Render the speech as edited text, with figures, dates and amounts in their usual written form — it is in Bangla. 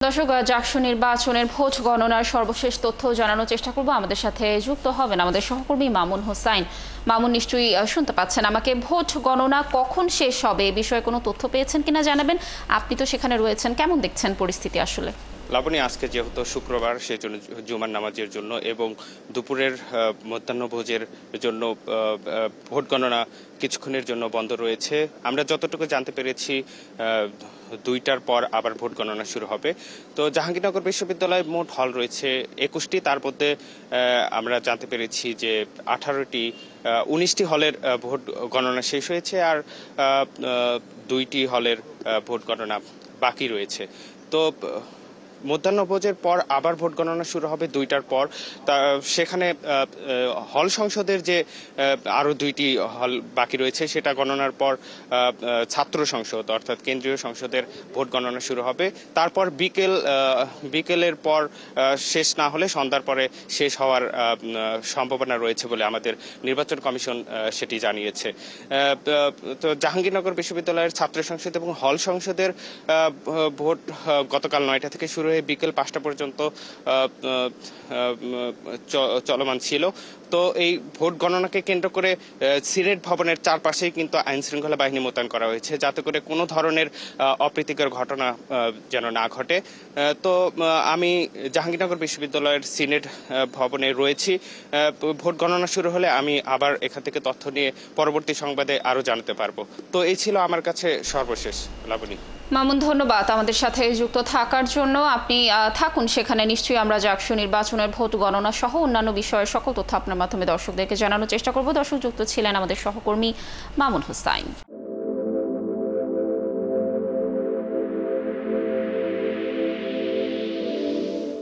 দর্শক, জাকসু নির্বাচনের ভোট গণনার সর্বশেষ তথ্য জানানোর চেষ্টা করব। আমাদের সাথে যুক্ত হবেন আমাদের সহকর্মী মামুন হোসাইন। মামুন, নিশ্চয়ই শুনতে পাচ্ছেন আমাকে। ভোট গণনা কখন শেষ হবে এ বিষয়ে কোনো তথ্য পেয়েছেন কিনা জানাবেন। আপনি তো সেখানে রয়েছেন, কেমন দেখছেন পরিস্থিতি আসলে? লাবণী, আজকে যেহেতু শুক্রবার, সেই জন্য জুমার নামাজের জন্য এবং দুপুরের মধ্যাহ্নভোজের জন্য ভোট গণনা কিছুক্ষণের জন্য বন্ধ রয়েছে। আমরা যতটুকু জানতে পেরেছি 2টার পর আবার ভোট গণনা শুরু হবে। তো জাহাঙ্গীরনগর বিশ্ববিদ্যালয়ে মোট হল রয়েছে 21টি। তার মধ্যে আমরা জানতে পেরেছি যে 19টি হলের ভোট গণনা শেষ হয়েছে, আর 2টি হলের ভোট গণনা বাকি রয়েছে। তো মধ্যাহ্নভোজের পর আবার ভোট গণনা শুরু হবে 2টার পর। সেখানে হল সংসদের যে আরো 2টি হল বাকি রয়েছে, সেটা গণনার পর ছাত্র সংসদ অর্থাৎ কেন্দ্রীয় সংসদের ভোট গণনা শুরু হবে। তারপর বিকেলের পর শেষ না হলে সন্ধ্যার পরে শেষ হওয়ার সম্ভাবনা রয়েছে বলে আমাদের নির্বাচন কমিশন সেটি জানিয়েছে। তো জাহাঙ্গীরনগর বিশ্ববিদ্যালয়ের ছাত্র সংসদ এবং হল সংসদের ভোট গতকাল 9টা থেকে শুরু হয়ে বিকেল 5টা পর্যন্ত চলমান ছিল। তো এই ভোট গণনাকে কেন্দ্র করে সিনেট ভবনের চারপাশেই কিন্তু আইন শৃঙ্খলা বাহিনী মোতায়েন করা হয়েছে, যাতে করে কোনো ধরনের অপ্রীতিকর ঘটনা যেন না ঘটে। তো আমি জাহাঙ্গীরনগর বিশ্ববিদ্যালয়ের সিনেট ভবনে রয়েছি। ভোট গণনা শুরু হলে আমি আবার এখান থেকে তথ্য নিয়ে পরবর্তী সংবাদে আরো জানাতে পারবো। তো এই ছিল আমার কাছে সর্বশেষ। লাবণী। মামুন, ধন্যবাদ আমাদের সাথে যুক্ত থাকার জন্য। আপনি থাকুন সেখানে। নিশ্চয়ই আমরা জাকসু নির্বাচনের ভোট গণনা সহ অন্যান্য বিষয়ের সকল তথ্য আপনার মাধ্যমে দর্শকদেরকে জানানোর চেষ্টা করব। দর্শক, যুক্ত ছিলেন আমাদের সহকর্মী মামুন হোসাইন।